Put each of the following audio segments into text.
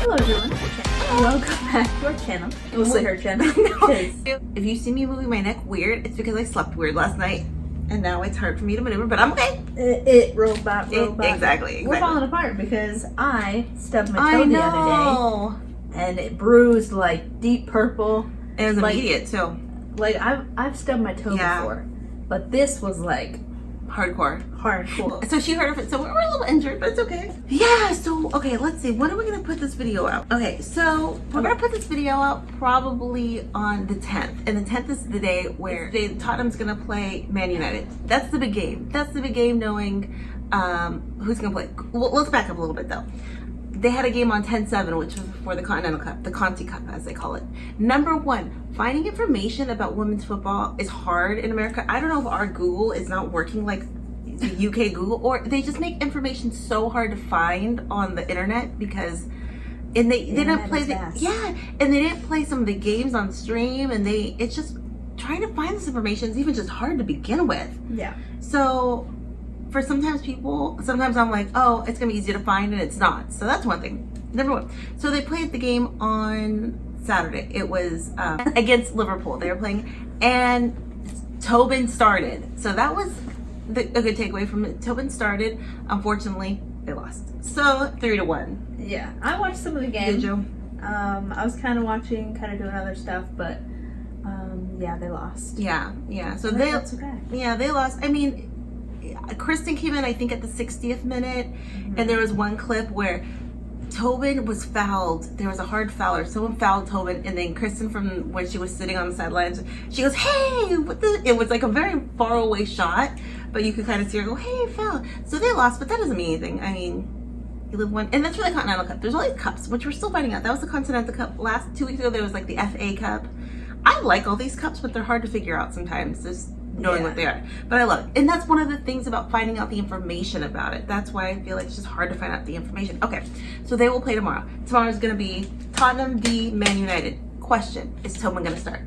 Hello everyone, welcome back to our channel. We'll say her channel. If you see me moving my neck weird, it's because I slept weird last night and now it's hard for me to maneuver, but I'm okay. Robot. Exactly. We're falling apart because I stubbed my toe the other day and it bruised like deep purple. It was immediate too. Like I've stubbed my toe before, but this was like hardcore. So she heard of it. So we're a little injured, but it's okay. Yeah. So okay, let's see. When are we gonna put this video out? Okay, so we're gonna put this video out probably on the 10th, and the 10th is the day where Tottenham's gonna play Man United. That's the big game. That's the big game. Knowing who's gonna play. Well, let's back up a little bit though. They had a game on 10/7, which was for the Continental Cup, the Conti Cup as they call it. Number one, finding information about women's football is hard in America. I don't know if our Google is not working like the UK Google, or they just make information so hard to find on the internet because, and they didn't play and they didn't play some of the games on stream, and it's just trying to find this information is even just hard to begin with. Yeah. So for sometimes I'm like, oh, it's gonna be easy to find, and it's not. So that's one thing. Number one. So they played the game on Saturday. It was against Liverpool. They were playing, and Tobin started. So that was a good takeaway from it. Tobin started. Unfortunately, they lost. So 3-1. Yeah, I watched some of the game. Did you? I was kind of watching, kind of doing other stuff, but yeah, they lost. Yeah. So that's okay. Yeah, they lost. I mean, Christen came in, I think, at the 60th minute, and there was one clip where Tobin was fouled. There was a hard foul, or someone fouled Tobin, and then Christen, from when she was sitting on the sidelines, she goes, "Hey!" It was like a very far away shot, but you could kind of see her go, "Hey, foul!" So they lost, but that doesn't mean anything. I mean, you live one, and that's for the Continental Cup. There's all these cups, which we're still finding out. That was the Continental Cup. 2 weeks ago, there was like the FA Cup. I like all these cups, but they're hard to figure out sometimes. Just knowing what they are, but I love it. And that's one of the things about finding out the information about it. That's why I feel like it's just hard to find out the information. Okay, so they will play tomorrow. Tomorrow is going to be Tottenham v Man United. Question, is Tobin going to start?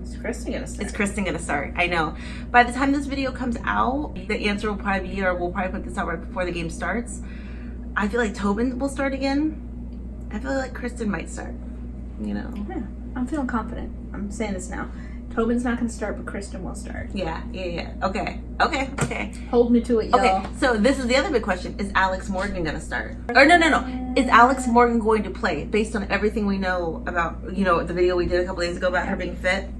Is Christen going to start? Is Christen going to start? I know. By the time this video comes out, the answer will probably be, or we'll probably put this out right before the game starts. I feel like Tobin will start again. I feel like Christen might start, you know. Yeah, I'm feeling confident. I'm saying this now. Tobin's not going to start, but Christen will start. Yeah. Okay. Hold me to it, y'all. Okay, so this is the other big question. Is Alex Morgan going to start? Or no. Is Alex Morgan going to play based on everything we know about, the video we did a couple days ago about her being fit?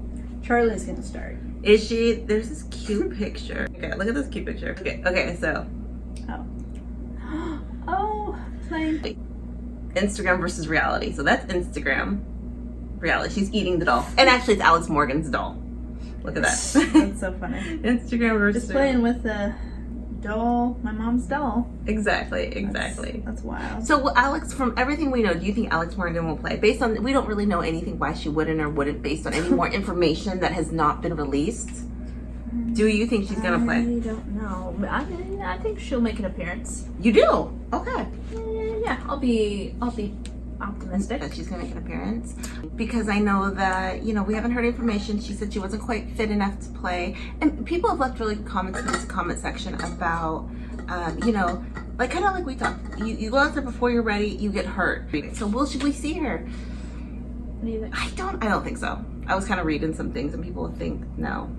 Charlie's going to start. Is she? There's this cute picture. Okay, look at this cute picture. Okay, so. Oh, playing. Instagram versus reality. So that's Instagram. Reality. She's eating the doll, and actually it's Alex Morgan's doll. Look at that. That's so funny. Instagram versus just playing with the doll, my mom's doll. Exactly. That's wild. So Alex, from everything we know, do you think Alex Morgan will play? Based on, we don't really know anything why she wouldn't or wouldn't, based on any more information that has not been released. Do you think she's gonna play? I don't know. I think she'll make an appearance. You do? Okay. Yeah, I'll be optimistic that she's gonna make an appearance, because I know that we haven't heard information. She said she wasn't quite fit enough to play, and people have left really good comments in this comment section about like kind of like we talked. You go out there before you're ready, you get hurt. So should we see her? What do you think? I don't think so. I was kind of reading some things, and people think no.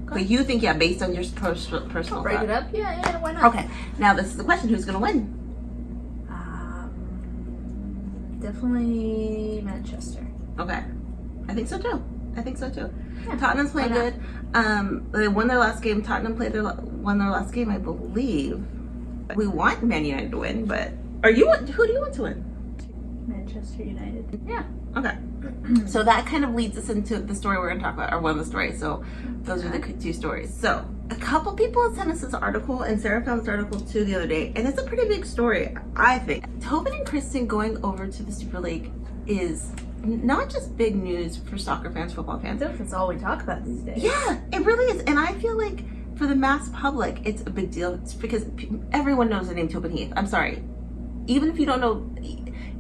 Okay. But you think, yeah, based on your personal break thought. it up? Yeah, why not? Okay, now this is the question: who's gonna win? Definitely Manchester. Okay. I think so too. Yeah, Tottenham's playing good. They won their last game. Tottenham won their last game, I believe. We want Man United to win, but who do you want to win? Manchester United. Yeah. Okay. So that kind of leads us into the story we're going to talk about, or one of the stories. So those are the two stories. So a couple people sent us this article, and Sara found this article too the other day, and it's a pretty big story, I think. Tobin and Christen going over to the Super League is not just big news for soccer fans, football fans. That's all we talk about these days. Yeah, it really is. And I feel like for the mass public, it's a big deal. It's because everyone knows the name Tobin Heath. I'm sorry. Even if you don't know,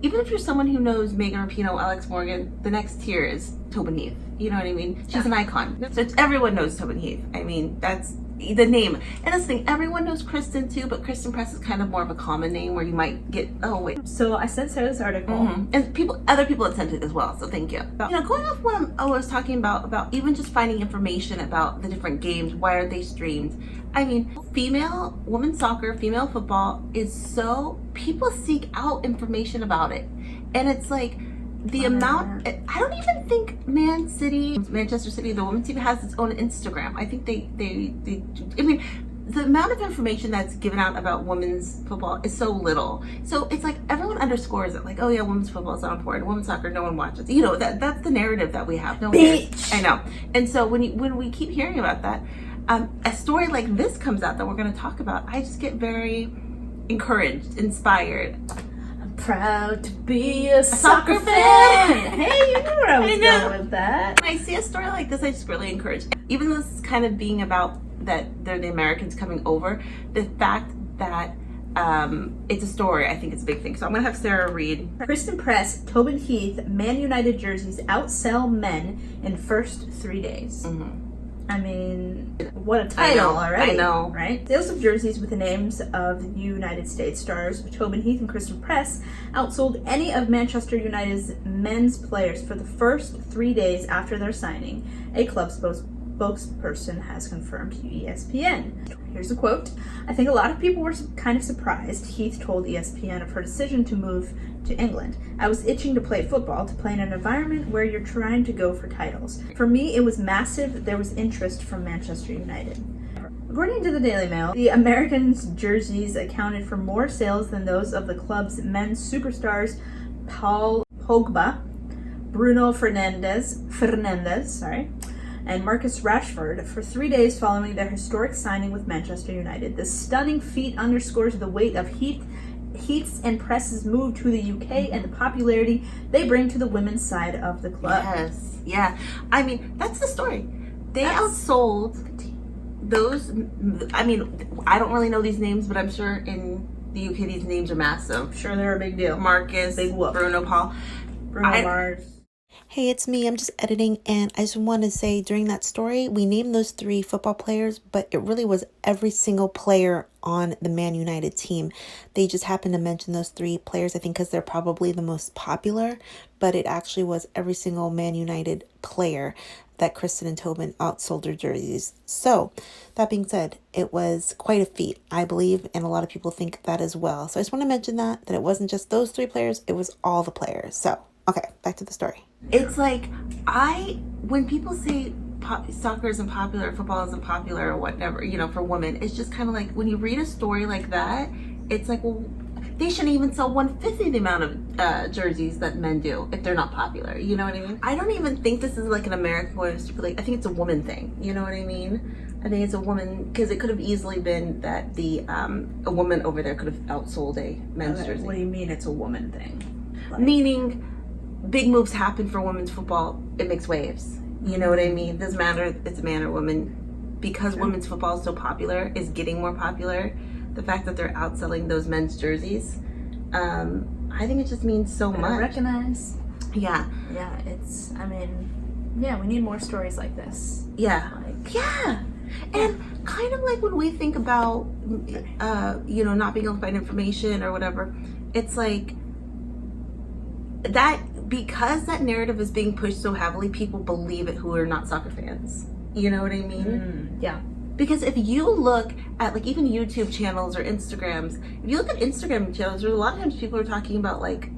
even if you're someone who knows Megan Rapinoe, Alex Morgan, the next tier is Tobin Heath. You know what I mean? She's an icon. So everyone knows Tobin Heath. I mean, that's the name. And that's the thing, everyone knows Christen too, but Christen Press is kind of more of a common name where you might get, oh wait. So I sent Sarah this article. And other people have sent it as well, so thank you. You know, going off what I was talking about even just finding information about the different games, why are they streamed? I mean, women's soccer, female football is so, people seek out information about it. And it's like, the amount, I don't even think Manchester City, the women's team has its own Instagram. I think I mean, the amount of information that's given out about women's football is so little. So it's like everyone underscores it, like, oh yeah, women's football is not important. Women's soccer, no one watches. You know, that's the narrative that we have. No one cares. I know. And so when we keep hearing about that, a story like this comes out that we're going to talk about, I just get very encouraged, inspired. Proud to be a soccer fan. Hey, you knew where I was going with that. When I see a story like this, I just really encourage. Even though this is kind of being about that they're the Americans coming over, the fact that it's a story, I think it's a big thing. So I'm gonna have Sarah read. Christen Press, Tobin Heath, Man United jerseys outsell men in first 3 days. I mean, what a title already. I know. Right? Sales of jerseys with the names of the United States stars Tobin Heath and Christen Press outsold any of Manchester United's men's players for the first 3 days after their signing, a club spokesperson has confirmed to ESPN. Here's a quote. I think a lot of people were kind of surprised. Heath told ESPN of her decision to move to England. I was itching to play football, to play in an environment where you're trying to go for titles. For me, it was massive. There was interest from Manchester United. According to the Daily Mail, the Americans' jerseys accounted for more sales than those of the club's men's superstars Paul Pogba, Bruno Fernandes, and Marcus Rashford for 3 days following their historic signing with Manchester United. This stunning feat underscores the weight of Heath's and Press's move to the UK and the popularity they bring to the women's side of the club. Yes, yeah. I mean, that's the story. They outsold those, I mean, I don't really know these names, but I'm sure in the UK these names are massive. I'm sure they're a big deal. Marcus, Bruno, Paul. Mars. Hey, it's me. I'm just editing, and I just want to say during that story, we named those 3 football players, but it really was every single player on the Man United team. They just happened to mention those 3 players, I think, because they're probably the most popular, but it actually was every single Man United player that Christen and Tobin outsold their jerseys. So, that being said, it was quite a feat, I believe, and a lot of people think that as well. So I just want to mention that it wasn't just those 3 players, it was all the players. So, okay, back to the story. It's like, when people say soccer isn't popular, football isn't popular, or whatever, you know, for women, it's just kind of like, when you read a story like that, it's like, well, they shouldn't even sell 1/5 of the amount of jerseys that men do if they're not popular. You know what I mean? I don't even think this is like an American way of stupid. I think it's a woman thing. You know what I mean? I think it's a woman, because it could have easily been that a woman over there could have outsold a men's jersey. What do you mean it's a woman thing? Like, meaning, big moves happen for women's football. It makes waves. You know what I mean? It doesn't matter if it's a man or woman. Because women's football is so popular, is getting more popular, the fact that they're outselling those men's jerseys, I think it just means so much. Recognize. Yeah. Yeah, we need more stories like this. Yeah. Yeah. And kind of like when we think about, not being able to find information or whatever, it's like that, because that narrative is being pushed so heavily, people believe it who are not soccer fans. You know what I mean? Yeah. Because if you look at, like, even YouTube channels or Instagrams, if you look at Instagram channels, there's a lot of times people are talking about, like,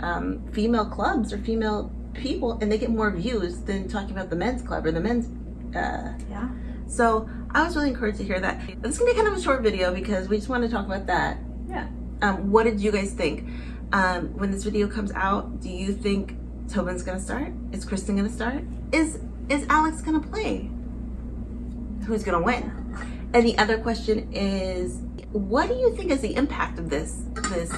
female clubs or female people, and they get more views than talking about the men's club or the men's, Yeah. So I was really encouraged to hear that. This is going to be kind of a short video because we just want to talk about that. Yeah. What did you guys think? When this video comes out, do you think Tobin's going to start? Is Christen going to start? Is Alex going to play? Who's going to win? And the other question is, what do you think is the impact of this? Because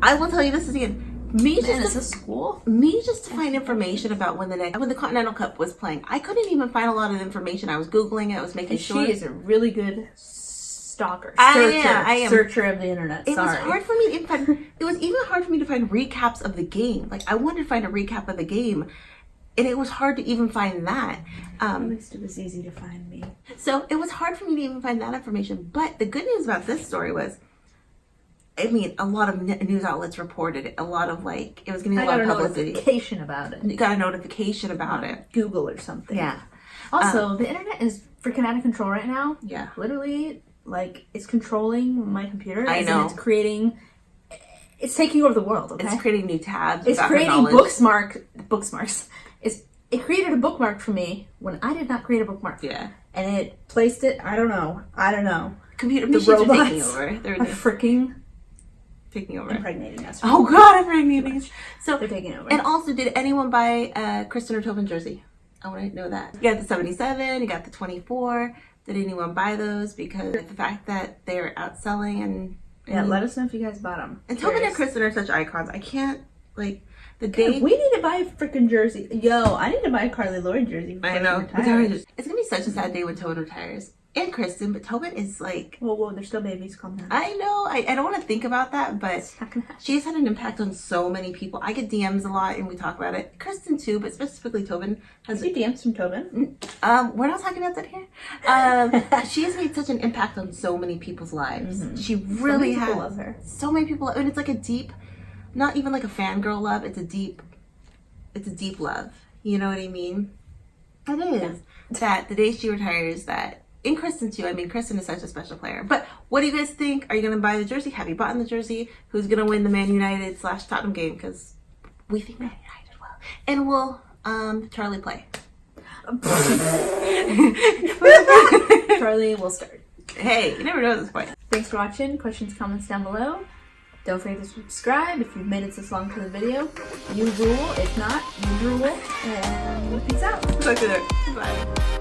I will tell you this again. Me just to find information about when the Continental Cup was playing. I couldn't even find a lot of information. I was Googling it. I was making sure. She is a really good stalker. I am. Searcher of the internet. It was hard for me to find. It was even hard for me to find recaps of the game. Like, I wanted to find a recap of the game. and it was hard to even find that. At least it was easy to find me. So it was hard for me to even find that information. But the good news about this story was, I mean, a lot of news outlets reported it. A lot of like, it was getting a lot of publicity. Notification about it. You got a notification about it. Google or something. Yeah. Also, the internet is freaking out of control right now. Yeah. Literally, like, it's controlling my computer. I know. It's taking over the world, okay? It's creating new tabs. It's creating bookmarks. It created a bookmark for me when I did not create a bookmark. Yeah. And it placed it, I don't know. Computer The machines are taking robots over. They're are freaking taking over. impregnating us. Oh God, impregnating us. So they're taking over. And also, did anyone buy a Christen or Tobin jersey? I want to know that. You got the 77, you got the 24. Did anyone buy those? Because of the fact that they're outselling and yeah, let us know if you guys bought them. And Tobin and Christen are such icons. I can't, like, the day... We need to buy a freaking jersey. Yo, I need to buy a Carly Lloyd jersey. I know. It's going to be such a sad day when Tobin retires. And Christen, but Tobin is like... Whoa, they're still babies. Calm down. I know. I don't want to think about that, but she's had an impact on so many people. I get DMs a lot and we talk about it. Christen too, but specifically Tobin. Has you DMs from Tobin? We're not talking about that here. She has made such an impact on so many people's lives. Mm-hmm. She really has. Love her. So many people, and it's like a deep, not even like a fangirl love. It's a deep love. You know what I mean? It is. Yeah. That the day she retires, that. In Christen too. I mean, Christen is such a special player. But what do you guys think? Are you going to buy the jersey? Have you bought the jersey? Who's going to win the Man United / Tottenham game? Because we think Man United will. And will Charlie play? Charlie will start. Hey, you never know at this point. Thanks for watching. Questions, comments down below. Don't forget to subscribe if you've made it this long to the video. You rule. If not, you rule. And peace out. Talk to you there. Bye.